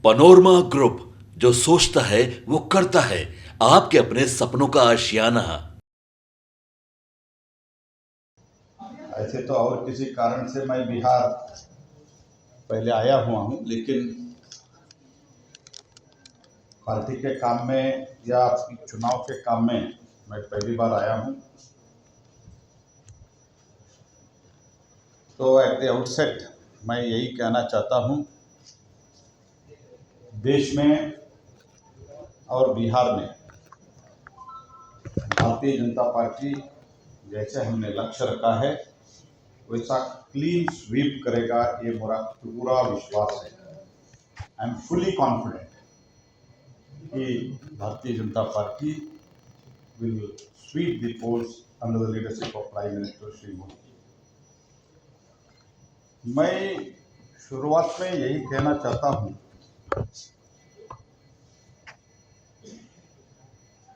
Panorama group, जो सोचता है वो करता है। आपके अपने सपनों का आशियाना। ऐसे तो और किसी कारण से मैं बिहार पहले आया हुआ हूँ, लेकिन पार्टी के काम में या चुनाव के काम में मैं पहली बार आया हूँ। तो एट द आउटसेट मैं यही कहना चाहता हूँ, देश में और बिहार में भारतीय जनता पार्टी जैसे हमने लक्ष्य रखा है वैसा क्लीन स्वीप करेगा, ये मेरा पूरा विश्वास है। आई एम फुली कॉन्फिडेंट कि Bharatiya Janata Party will sweep the polls under the leadership of prime minister Shri Modi. मैं शुरुआत में यही कहना चाहता हूँ,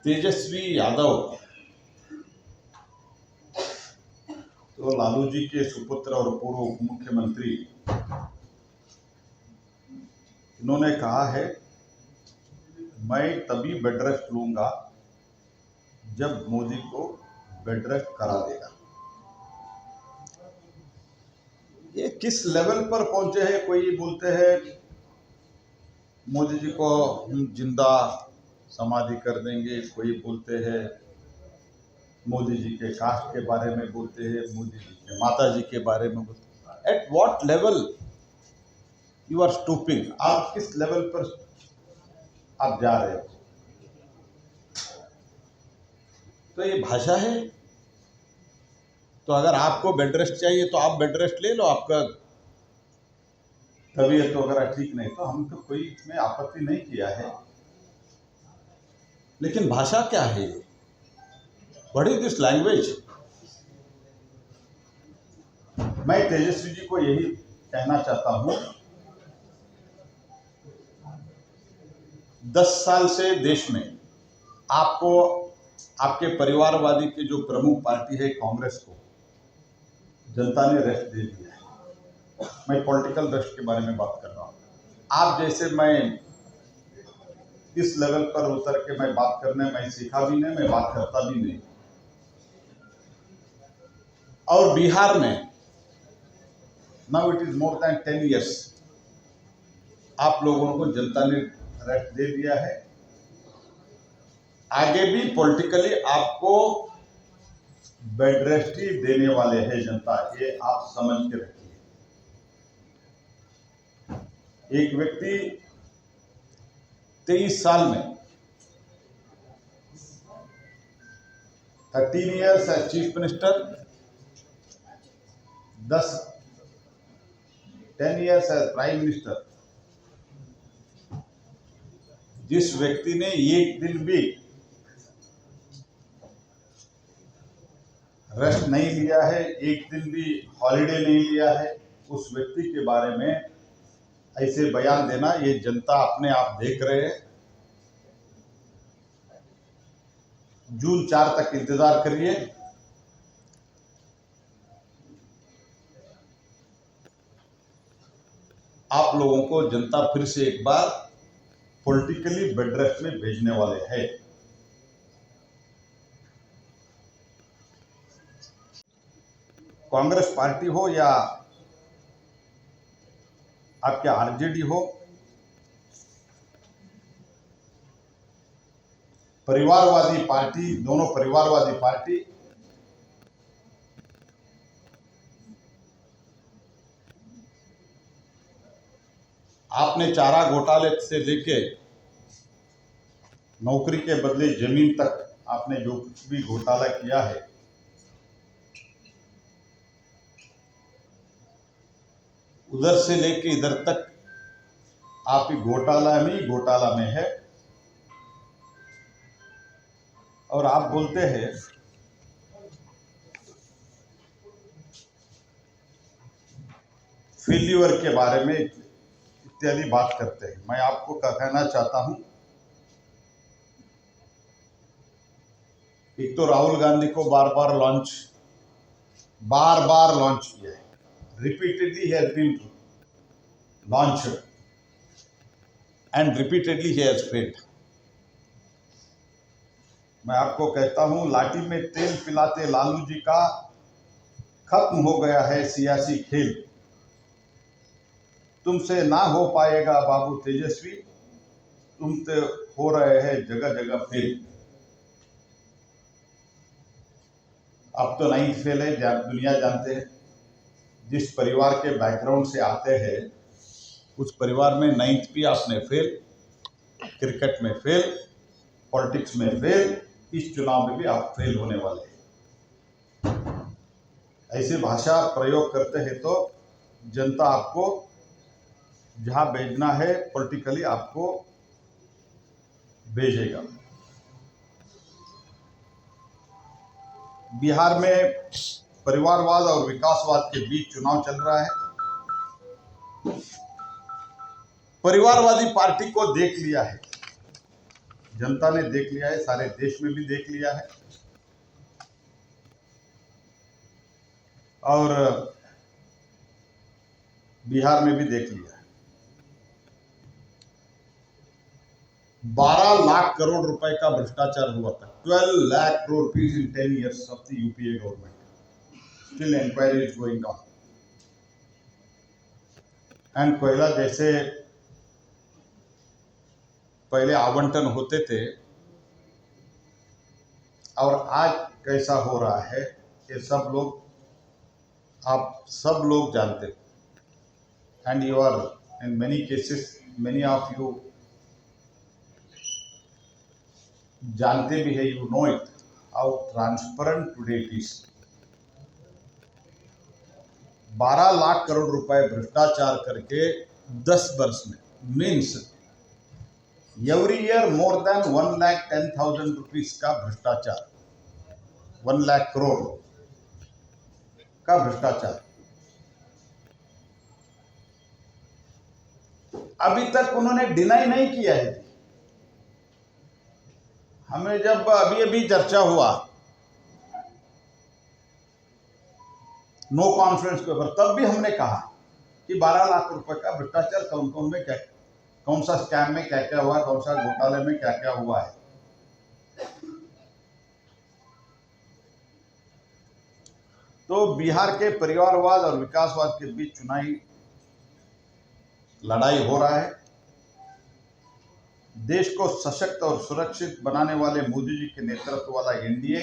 तेजस्वी यादव तो लालू जी के सुपुत्र और पूर्व उप मुख्यमंत्री, इन्होंने कहा है मैं तभी बेड रेस्ट लूंगा जब मोदी को बेड रेस्ट करा देगा। ये किस लेवल पर पहुंचे हैं? कोई बोलते हैं मोदी जी को हम जिंदा समाधि कर देंगे, कोई बोलते हैं मोदी जी के कास्ट के बारे में बोलते हैं, मोदी जी के माता जी के बारे में बोलते हैं। At what level you are stooping? आप किस लेवल पर आप जा रहे हो? तो ये भाषा है। तो अगर आपको बेड रेस्ट चाहिए तो आप बेड रेस्ट ले लो, आपका तबीयत तो अगर ठीक नहीं, तो हम तो कोई इसमें आपत्ति नहीं किया है। लेकिन भाषा क्या है? What is this language? मैं तेजस्वी जी को यही कहना चाहता हूं, 10 साल से देश में आपको आपके परिवारवादी की जो प्रमुख पार्टी है कांग्रेस को जनता ने रेस्ट दे दिया है। मैं पॉलिटिकल रेस्ट के बारे में बात कर रहा हूँ। आप जैसे मैं इस लेवल पर उतर के मैं बात करने मैं सीखा भी नहीं, मैं बात करता भी नहीं। और बिहार में now it is more than 10 years आप लोगों को जनता ने रेस्ट दे दिया है। आगे भी पॉलिटिकली आपको बेड रेस्ट ही देने वाले हैं जनता, ये आप समझ के रखिए। एक व्यक्ति 23 साल में 13 years as chief minister, 10 years as prime minister, जिस व्यक्ति ने एक दिन भी रेस्ट नहीं लिया है, एक दिन भी हॉलिडे नहीं लिया है, उस व्यक्ति के बारे में ऐसे बयान देना, ये जनता अपने आप देख रहे हैं। जून 4 तक इंतजार करिए। आप लोगों को जनता फिर से एक बार पॉलिटिकली बेड रेस्ट में भेजने वाले हैं। कांग्रेस पार्टी हो या आपके आरजेडी हो, परिवारवादी पार्टी, दोनों परिवारवादी पार्टी आपने चारा घोटाले से लेके नौकरी के बदले जमीन तक आपने जो कुछ भी घोटाला किया है, उधर से लेके इधर तक आप ही घोटाला में है। और आप बोलते हैं फेल्यूर के बारे में इत्यादि बात करते हैं। मैं आपको कहना चाहता हूं, एक तो राहुल गांधी को बार बार लॉन्च किया है, repeatedly has been launched. and repeatedly he has failed. मैं आपको कहता हूं, लाठी में तेल पिलाते लालू जी का खत्म हो गया है सियासी खेल। तुमसे ना हो पाएगा बाबू तेजस्वी, तुम तो हो रहे हैं जगह जगह फेल। अब तो 9th फेल है, दुनिया जानते हैं। जिस परिवार के बैकग्राउंड से आते हैं उस परिवार में 9th भी आपने फेल, क्रिकेट में फेल, पॉलिटिक्स में फेल, इस चुनाव में भी आप फेल होने वाले हैं। ऐसी भाषा प्रयोग करते हैं तो जनता आपको जहां भेजना है पॉलिटिकली आपको भेजेगा। बिहार में परिवारवाद और विकासवाद के बीच चुनाव चल रहा है। परिवारवादी पार्टी को देख लिया है, जनता ने देख लिया है, सारे देश में भी देख लिया है और बिहार में भी देख लिया है। 12 लाख करोड़ रुपए का भ्रष्टाचार हुआ था। 12 lakh crore rupees in 10 years of the UPA government. Still inquiry is going on. And कोयला जैसे पहले आवंटन होते थे और आज कैसा हो रहा है ये सब लोग, आप सब लोग जानते हैं। And you are in many cases, many of you जानते भी है, you know it, how transparent today it is. 12 lakh crore रुपए भ्रष्टाचार करके 10 वर्ष में, means every year more than 1,10,000 rupees का भ्रष्टाचार, 1 लाख करोड़ का भ्रष्टाचार। अभी तक उन्होंने डिनाई नहीं किया है। हमें जब अभी चर्चा हुआ नो कॉन्फ्रेंस के ऊपर, तब भी हमने कहा कि 12 लाख रुपए का भ्रष्टाचार कौन सा स्कैम में क्या क्या हुआ, कौन सा घोटाले में क्या क्या हुआ है। तो बिहार के परिवारवाद और विकासवाद के बीच चुनावी लड़ाई हो रहा है। देश को सशक्त और सुरक्षित बनाने वाले मोदी जी के नेतृत्व वाला एनडीए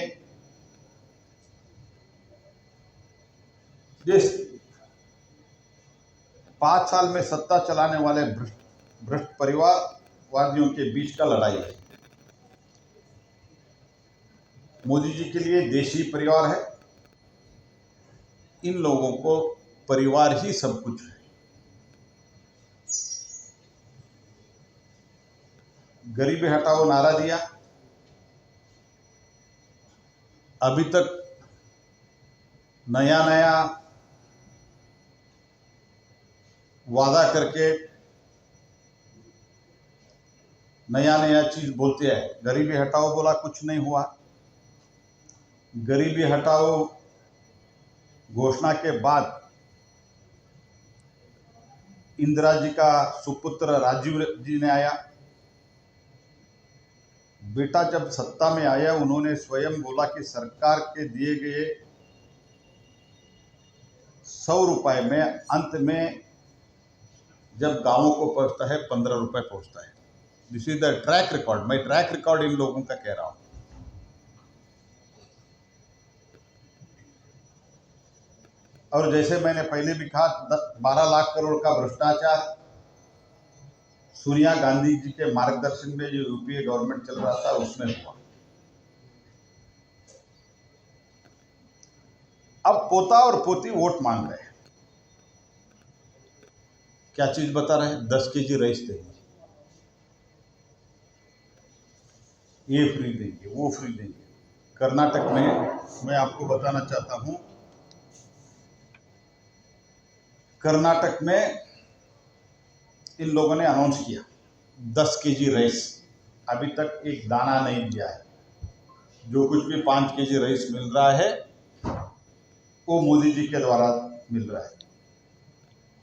जिस 5 साल में सत्ता चलाने वाले भ्रष्ट परिवारवादियों के बीच का लड़ाई है। मोदी जी के लिए देशी परिवार है, इन लोगों को परिवार ही सब कुछ है। गरीबी हटाओ नारा दिया, अभी तक नया नया वादा करके नया नया चीज बोलते हैं। गरीबी हटाओ बोला, कुछ नहीं हुआ। गरीबी हटाओ घोषणा के बाद इंदिरा जी का सुपुत्र राजीव जी ने आया। बेटा जब सत्ता में आया, उन्होंने स्वयं बोला कि सरकार के दिए गए 100 रुपए में अंत में जब गांवों को पहुंचता है 15 रुपए पहुंचता है। This is the track record. मैं ट्रैक रिकॉर्ड इन लोगों का कह रहा हूं। और जैसे मैंने पहले भी कहा, 12 लाख करोड़ का भ्रष्टाचार सोनिया गांधी जी के मार्गदर्शन में जो यूपीए गवर्नमेंट चल रहा था उसमें हुआ। अब पोता और पोती वोट मांग रहे हैं। क्या चीज बता रहे हैं? 10 केजी राइस देंगे, ये फ्री देंगे, वो फ्री देंगे। कर्नाटक में मैं आपको बताना चाहता हूं, कर्नाटक में इन लोगों ने अनाउंस किया 10 केजी राइस, अभी तक एक दाना नहीं दिया है। जो कुछ भी 5 केजी राइस मिल रहा है वो मोदी जी के द्वारा मिल रहा है।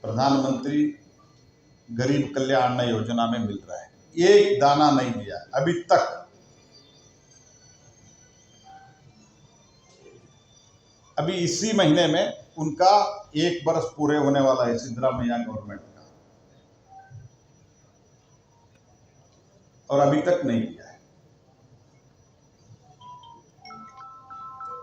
प्रधानमंत्री गरीब कल्याण योजना में मिल रहा है, एक दाना नहीं दिया अभी तक। अभी इसी महीने में उनका 1 वर्ष पूरे होने वाला है सिद्धरामैया गवर्नमेंट का, और अभी तक नहीं दिया है।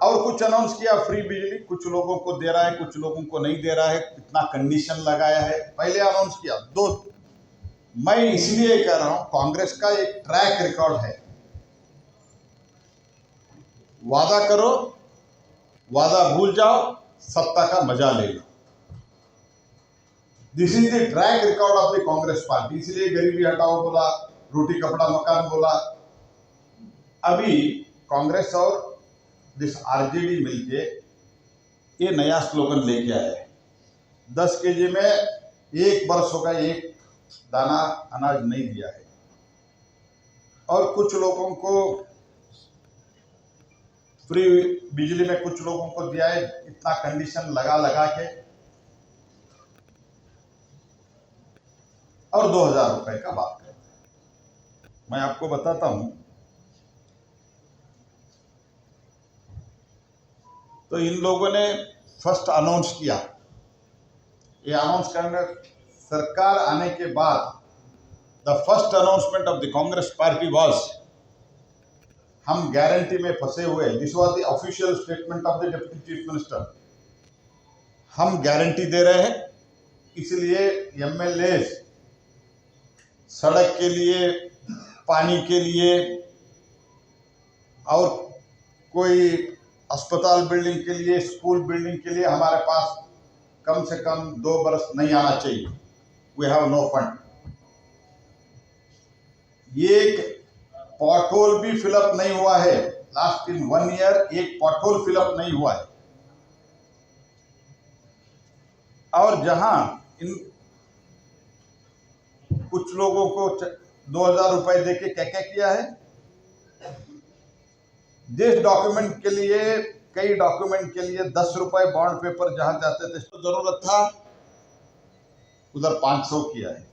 और कुछ अनाउंस किया, फ्री बिजली कुछ लोगों को दे रहा है, कुछ लोगों को नहीं दे रहा है, कितना कंडीशन लगाया है पहले अनाउंस किया। मैं इसलिए कह रहा हूं, कांग्रेस का एक ट्रैक रिकॉर्ड है, वादा करो, वादा भूल जाओ, सत्ता का मजा ले लो। This is the track record of the Congress party. इसलिए गरीबी हटाओ बोला, रोटी कपड़ा मकान बोला। अभी कांग्रेस और दिस आरजेडी मिलके ये नया स्लोगन लेके आए हैं, 10 केजी में 1 वर्ष होगा, 1 दाना अनाज नहीं दिया है। और कुछ लोगों को फ्री बिजली में कुछ लोगों को दिया है, इतना कंडीशन लगा लगा के, और 2000 रुपए का बात करते हैं। मैं आपको बताता हूं, तो इन लोगों ने फर्स्ट अनाउंस किया, ये अनाउंस करने सरकार आने के बाद the first announcement of the Congress party was, हम गारंटी में फंसे हुए। This was the official statement of the deputy chief minister. हम गारंटी दे रहे हैं, इसलिए एमएलए सड़क के लिए, पानी के लिए, और कोई अस्पताल बिल्डिंग के लिए, स्कूल बिल्डिंग के लिए हमारे पास कम से कम 2 बरस नहीं आना चाहिए। We have no fund. ये पॉट होल भी फिलअप नहीं हुआ है, लास्ट इन 1 ईयर एक पॉट होल फिलअप नहीं हुआ है। और जहां इन कुछ लोगों को 2000 रुपए देके क्या क्या किया है, जिस डॉक्यूमेंट के लिए, कई डॉक्यूमेंट के लिए 10 रुपए बॉन्ड पेपर जहां जाते थे तो जरूरत था, उधर 500 किया है।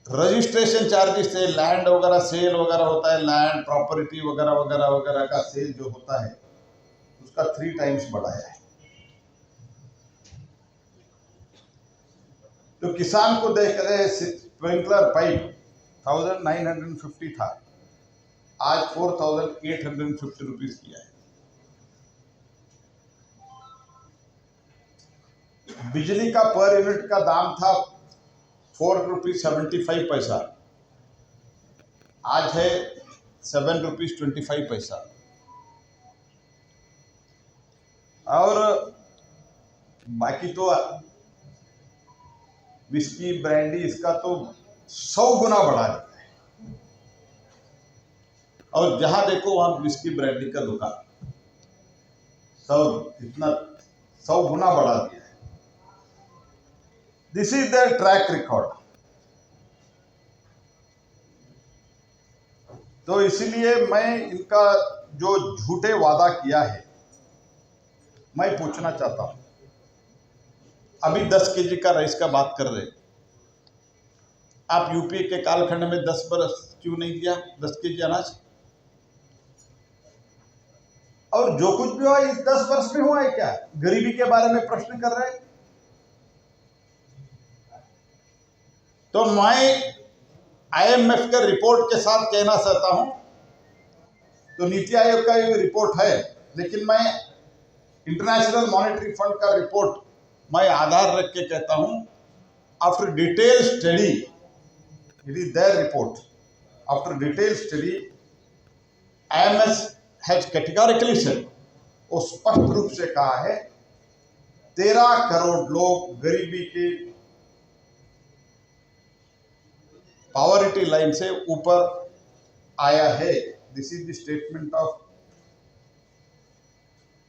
रजिस्ट्रेशन चार्जेस से, लैंड वगैरह सेल वगैरह होता है, लैंड प्रॉपर्टी वगैरह वगैरह वगैरह का सेल जो होता है, उसका 3 टाइम्स बढ़ाया है। तो किसान को देख रहे, स्प्रिंकलर पाइप 1950 था, आज 4850 रुपीज किया है। बिजली का पर यूनिट का दाम था 4.75 रुपीज, आज है 7.25 रुपीज। और बाकी तो विस्की ब्रांडी इसका तो 100 गुना बढ़ा देता है, और जहां देखो वहां विस्की ब्रांडी का दुकान, सब इतना 100 गुना बढ़ा दिया है। This is the track record. तो इसीलिए मैं इनका जो झूठे वादा किया है, मैं पूछना चाहता हूं, अभी 10 केजी का राइस का बात कर रहे, आप यूपीए के कालखंड में 10 बरस क्यों नहीं दिया 10 केजी अनाज? और जो कुछ भी हुआ इस 10 वर्ष में हुआ है क्या? गरीबी के बारे में प्रश्न कर रहे हैं। तो मैं आईएमएफ के रिपोर्ट के साथ कहना चाहता हूं, तो नीति आयोग का ये रिपोर्ट है, लेकिन मैं इंटरनेशनल मॉनेटरी फंड का रिपोर्ट मैं आधार रख के कहता हूं, after detail study, it is there report, after detail study IMF has categorically said, वो स्पष्ट रूप से कहा है 13 करोड़ लोग गरीबी के पॉवर्टी लाइन से ऊपर आया है। This is the statement of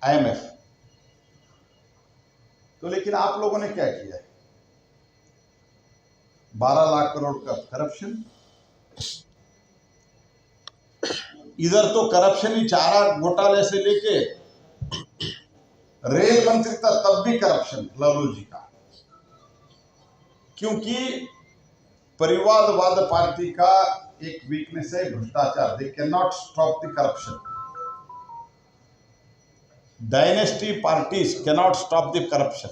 IMF। तो लेकिन आप लोगों ने क्या किया है? 12 लाख करोड़ का करप्शन, इधर तो करप्शन ही, चारा घोटाले से लेके रेल मंत्री तक, तब भी करप्शन लल्लू जी का। क्योंकि परिवारवाद पार्टी का एक वीकनेस है भ्रष्टाचार. They can not stop the corruption. Dynasty parties can not stop the corruption.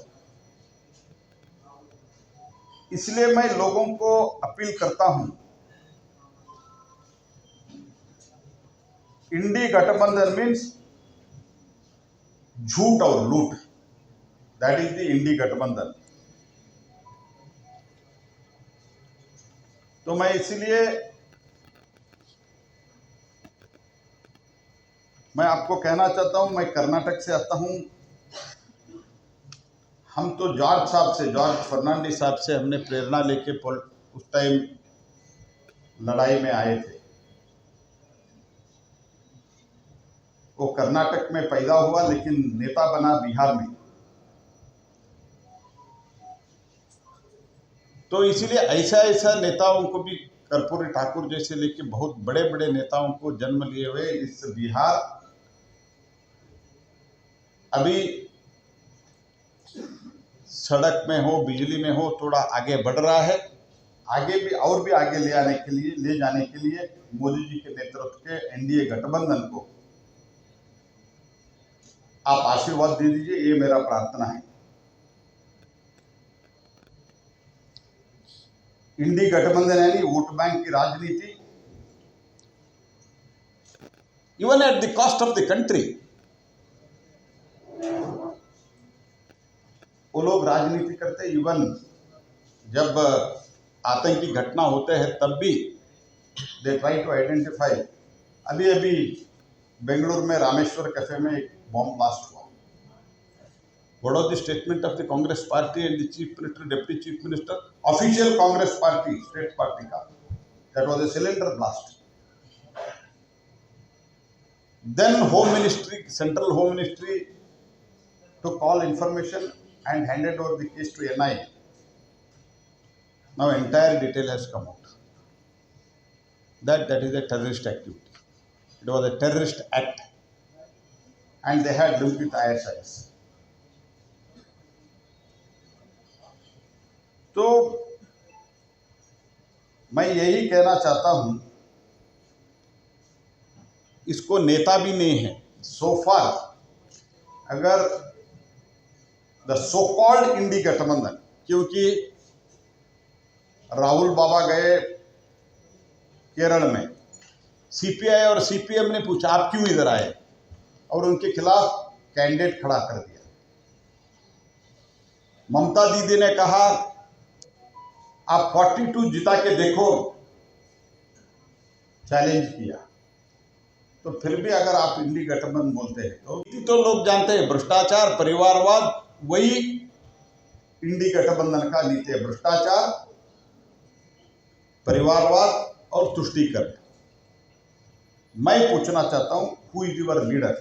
इसलिए मैं लोगों को अपील करता हूं, इंडी गठबंधन मीन्स झूठ और लूट. दैट इज द इंडी गठबंधन. तो मैं इसलिए मैं आपको कहना चाहता हूं, मैं कर्नाटक से आता हूं. हम तो जॉर्ज फर्नांडिस साहब से हमने प्रेरणा लेके उस टाइम लड़ाई में आए थे. वो कर्नाटक में पैदा हुआ लेकिन नेता बना बिहार में. तो इसीलिए ऐसा नेताओं को भी, कर्पूरी ठाकुर जैसे लेके बहुत बड़े बड़े नेताओं को जन्म लिए हुए इस बिहार अभी सड़क में हो, बिजली में हो, थोड़ा आगे बढ़ रहा है. आगे भी और भी आगे ले जाने के लिए मोदी जी के नेतृत्व के एनडीए गठबंधन को आप आशीर्वाद दे दीजिए, ये मेरा प्रार्थना है. इंडी गठबंधन यानी वोट बैंक की राजनीति, even at the cost of the country. वो लोग राजनीति करते, इवन जब आतंकी घटना होते हैं तब भी दे ट्राई टू आइडेंटिफाई. अभी बेंगलुरु में रामेश्वर कैफे में एक बॉम्ब ब्लास्ट हुआ. What was the statement of the Congress party and the chief minister, deputy chief minister, official Congress party state party का, that was a cylinder blast. Then home ministry, central home ministry took all information and handed over the case to NIA. Now entire detail has come out. That is a terrorist activity. It was a terrorist act, and they had linked with ISIS. तो मैं यही कहना चाहता हूं, इसको नेता भी नहीं है so far. अगर द सो कॉल्ड इंडी गठबंधन, क्योंकि राहुल बाबा गए केरल में, सीपीआई और सीपीएम ने पूछा आप क्यों इधर आए, और उनके खिलाफ कैंडिडेट खड़ा कर दिया. ममता दीदी ने कहा आप 42 जिता के देखो, चैलेंज किया. तो फिर भी अगर आप इंडी गठबंधन बोलते हैं तो लोग जानते हैं भ्रष्टाचार, परिवारवाद, वही इंडी गठबंधन का नीति है. भ्रष्टाचार, परिवारवाद और तुष्टीकरण. मैं पूछना चाहता हूं, who is your leader,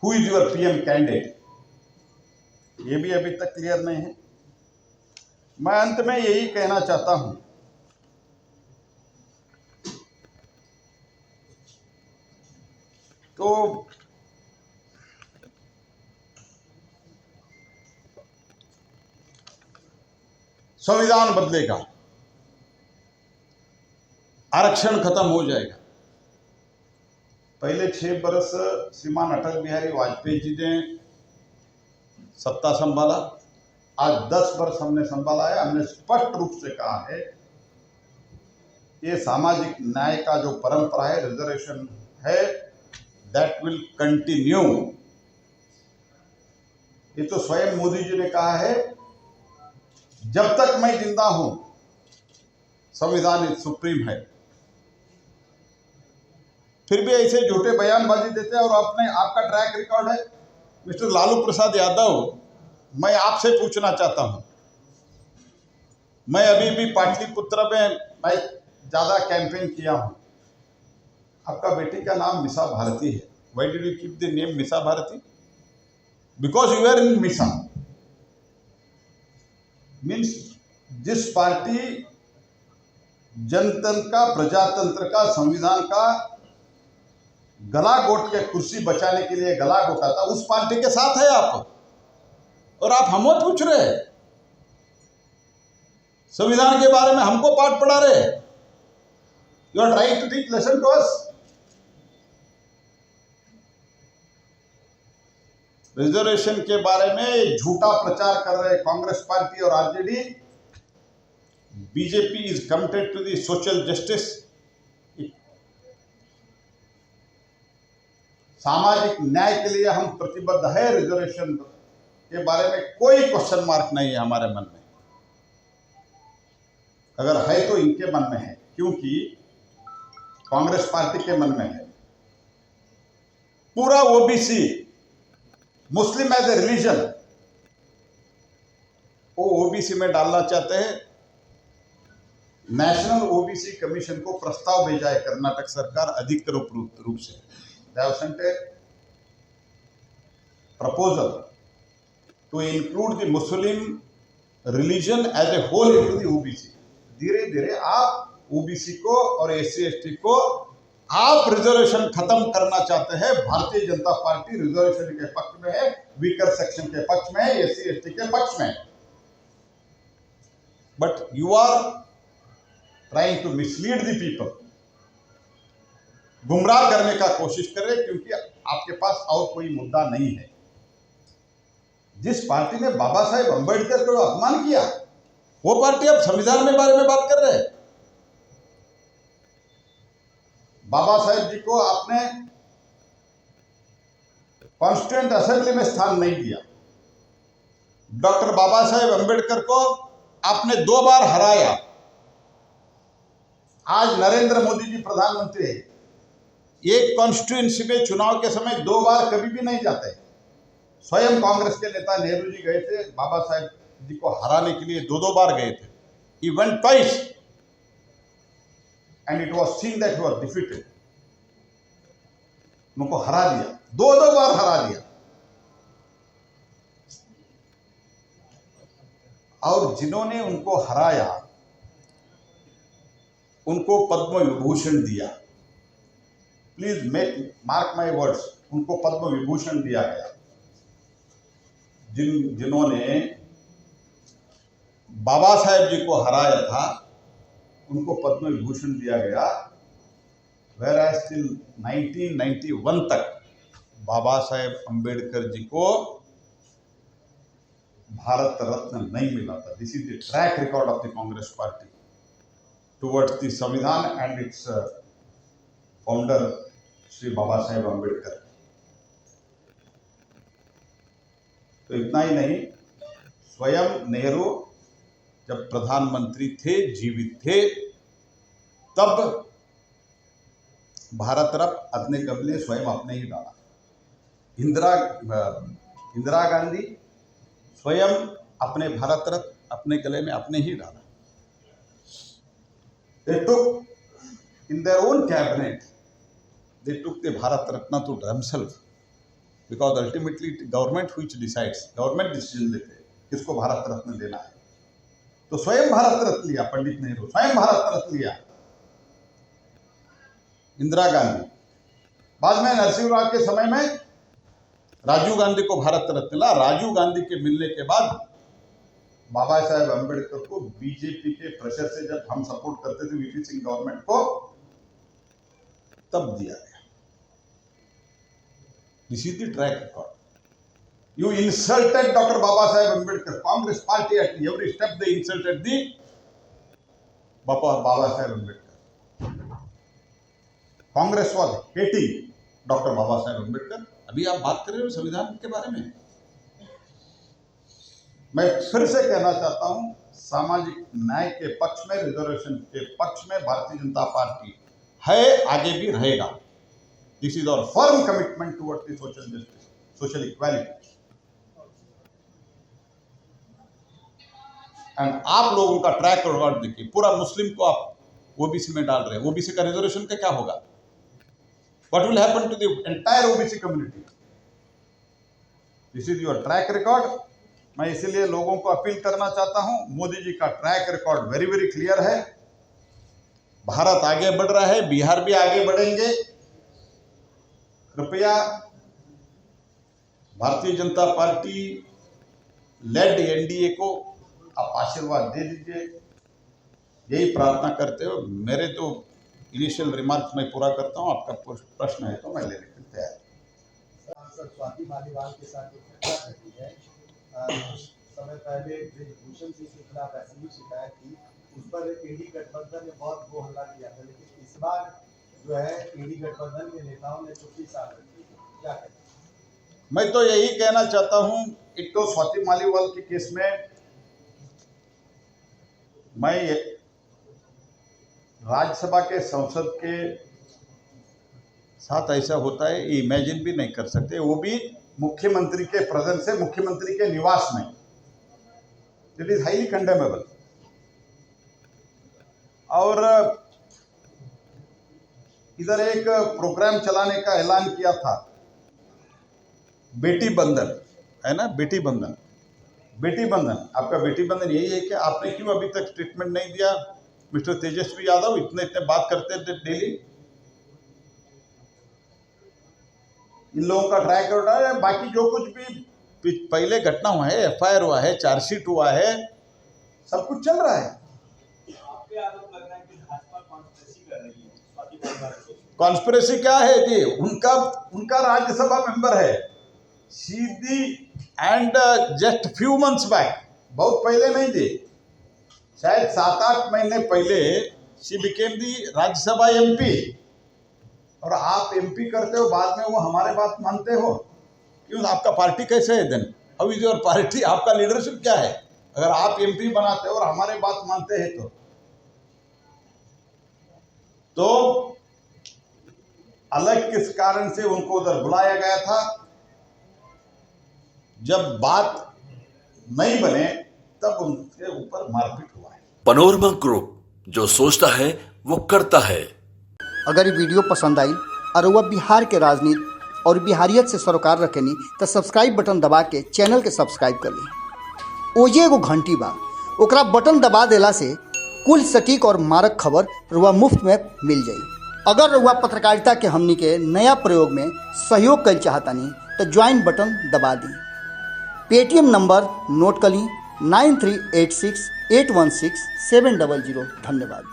who is your PM candidate, ये भी अभी तक क्लियर नहीं है. मैं अंत में यही कहना चाहता हूं, तो संविधान बदलेगा, आरक्षण खत्म हो जाएगा. पहले 6 बरस श्रीमान अटल बिहारी वाजपेयी जी ने सत्ता संभाला, आज 10 वर्ष हमने संभाला है. हमने स्पष्ट रूप से कहा है ये सामाजिक न्याय का जो परंपरा है, रिजर्वेशन है, दैट विल कंटिन्यू. ये तो स्वयं मोदी जी ने कहा है, जब तक मैं जिंदा हूं संविधान सुप्रीम है. फिर भी ऐसे झूठे बयानबाजी देते हैं. और आपका ट्रैक रिकॉर्ड है मिस्टर लालू प्रसाद यादव. मैं आपसे पूछना चाहता हूं, मैं अभी भी पाटलिपुत्र में मैं ज्यादा कैंपेन किया हूं. आपका बेटी का नाम मिसा भारती है. Why did you keep the name Misa Bharti? Because you are in MISA. Means जिस पार्टी जनतंत्र का, प्रजातंत्र का, संविधान का गला घोट के कुर्सी बचाने के लिए गला घोटा था, उस पार्टी के साथ है आप. और आप हम पूछ रहे हैं संविधान के बारे में हमको पाठ पढ़ा रहे। You are trying to teach lesson to us. Reservation के बारे में झूठा प्रचार कर रहे कांग्रेस पार्टी और RJD. BJP is committed to the social justice. सामाजिक न्याय के लिए हम प्रतिबद्ध है। रिजर्वेशन के बारे में कोई क्वेश्चन मार्क नहीं है हमारे मन में। अगर है तो इनके मन में है, क्योंकि कांग्रेस पार्टी के मन में है। पूरा OBC, Muslim as a religion, वो ओबीसी में डालना चाहते हैं। नेशनल ओबीसी कमीशन को प्रस्ताव भेजा है कर्नाटक सरकार अधिकृत रूप से। They have sent a proposal to include the Muslim religion as a whole into the OBC। धीरे धीरे आप ओबीसी को और SC ST को आप रिजर्वेशन खत्म करना चाहते हैं। भारतीय जनता पार्टी रिजर्वेशन के पक्ष में है, वीकर सेक्शन के पक्ष में है, SC ST के पक्ष में है। But you are trying to mislead the people. गुमराह करने का कोशिश करें, क्योंकि आपके पास और कोई मुद्दा नहीं है। जिस पार्टी ने बाबा साहेब अंबेडकर को अपमान किया, वो पार्टी अब संविधान के बारे में बात कर रहे हैं। बाबा साहेब जी को आपने कॉन्स्टिट्यूएंट असेंबली में स्थान नहीं दिया। डॉक्टर बाबा साहेब अंबेडकर को आपने 2 बार हराया। आज नरेंद्र मोदी जी प्रधानमंत्री है। एक कॉन्स्टिट्यूएंसी में चुनाव के समय 2 बार कभी भी नहीं जाते। स्वयं कांग्रेस के नेता नेहरू जी गए थे, बाबा साहेब जी को हराने के लिए 2 बार गए थे। He went twice and it was seen that he was defeated। उनको हरा दिया, 2 बार हरा दिया। और जिन्होंने उनको हराया उनको पद्म विभूषण दिया। प्लीज मार्क माई वर्ड्स, उनको पद्म विभूषण दिया गया। जिन्होंने बाबा साहेब जी को हराया था उनको पद्म विभूषण दिया गया। whereas till 1991 तक बाबा साहेब अंबेडकर जी को भारत रत्न नहीं मिला था। This is the track record of the Congress party towards the संविधान and it's founder Shri Baba Saheb Ambedkar. तो इतना ही नहीं, स्वयं नेहरू जब प्रधानमंत्री थे, जीवित थे, तब भारत रत्न अपने कबले स्वयं अपने ही डाला। इंदिरा गांधी स्वयं अपने भारत रत्न अपने गले में अपने ही डाला। They took in their own cabinet, they took the Bharat Ratna to themselves, because ultimately government which decides, government decision लेते हैं किसको भारत रत्न देना है। तो स्वयं भारत रत्न लिया पंडित नेहरू, स्वयं भारत रत्न लिया इंदिरा गांधी। बाद में नरसिंहराव के समय में राजीव गांधी को भारत रत्न मिला। राजीव गांधी के मिलने के बाद बाबा साहेब अंबेडकर को बीजेपी के प्रेशर से जब हम सपोर्ट करते थे वीपी सिंह गवर्नमेंट को, तब दिया गया। This is the track record. You insulted Dr. Baba Saheb Ambedkar. Congress party at every step they insulted the Baba Saheb Ambedkar. Congress was hating Dr. Baba Saheb Ambedkar. अभी आप बात कर रहे हो संविधान के बारे में। मैं फिर से कहना चाहता हूं, सामाजिक न्याय के पक्ष में, रिजर्वेशन के पक्ष में भारतीय जनता पार्टी है, आगे भी रहेगा। This is our firm commitment towards the social justice, social equality. And आप लोगों का ट्रैक रिकॉर्ड देखिए, पूरा मुस्लिम को आप ओबीसी में डाल रहे हैं। ओबीसी का रिजर्वेशन का क्या होगा? What will happen to the entire OBC community? This is your track record. मैं इसीलिए लोगों को अपील करना चाहता हूं, मोदी जी का track record very very clear है। भारत आगे बढ़ रहा है, बिहार भी आगे बढ़ेंगे। कृपया भारतीय जनता पार्टी लेड एनडीए को आप आशीर्वाद दे दीजिए। यही प्रार्थना करते हो। मेरे तो इनिशियल रिमार्क्स मैं पूरा करता हूँ, आपका प्रश्न है तो मैं लेने के लिए तैयार हूँ। सांसद स्वाति मालीवाल के साथ जो घटना घटी है, कुछ समय पहले ब्रिजभूषण सिंह के खिलाफ ऐसी भी शिकायत थी, उस पर एडी गठबंधन ने बहुत वो हल्ला किया था, लेकिन इस बार जो है एडी गठबंधन के नेताओं ने चुप्पी साध रखी है, क्या कहते हैं? मैं तो यही कहना चाहता हूँ, एक तो स्वाति मालीवाल के केस में मैं राज्यसभा के संसद के साथ ऐसा होता है ये इमेजिन भी नहीं कर सकते, वो भी मुख्यमंत्री के प्रेजेंस से, मुख्यमंत्री के निवास में। It is highly condemnable. और इधर एक प्रोग्राम चलाने का ऐलान किया था, बेटी बंधन है ना, बेटी बंधन। बेटी बंधन, आपका बेटी बंधन यही है कि आपने क्यों अभी तक ट्रीटमेंट नहीं दिया? मिस्टर तेजस्वी यादव इतने बात करते थे डेली। इन लोगों का ट्रैक रिकॉर्ड है, बाकी जो कुछ भी पहले घटना हुआ है, एफआईआर हुआ है, चार्जशीट हुआ है, सब कुछ चल रहा है। आपके आरोप लग रहा है कि भाजपा कॉन्स्पिरेसी कर रही है स्वाति मालीवाल को। कॉन्स्पिरेसी क्या है जी? उनका राज्यसभा मेंबर है, सीधी and just few months back, बहुत पहले नहीं थी, शायद 7-8 महीने पहले she became the Rajya Sabha MP. और आप एमपी करते हो, बाद में वो हमारे बात मानते हो क्यों? आपका पार्टी कैसे है then? How is your party? आपका लीडरशिप क्या है अगर आप एमपी बनाते हो और हमारे बात मानते हैं तो अलग किस कारण से उनको उधर बुलाया गया था? जब बात नहीं बने तब उनके ऊपर मारपीट हुआ है। पनोरमा ग्रुप, जो सोचता है वो करता है। अगर ये वीडियो पसंद आई और वह बिहार के राजनीति और बिहारियत से सरोकार रखेनी तो सब्सक्राइब बटन दबा के चैनल के सब्सक्राइब कर ली। ओजे एगो घंटी बा, ओकरा बटन दबा देला से कुल सटीक और मारक खबर रुआ मुफ्त में मिल जाई। अगर रुआ पत्रकारिता के हमनी के नया प्रयोग में सहयोग कर चाहतानी तो ज्वाइन बटन दबा दी। पेटीएम नंबर नोट कर ली 9386816700। धन्यवाद।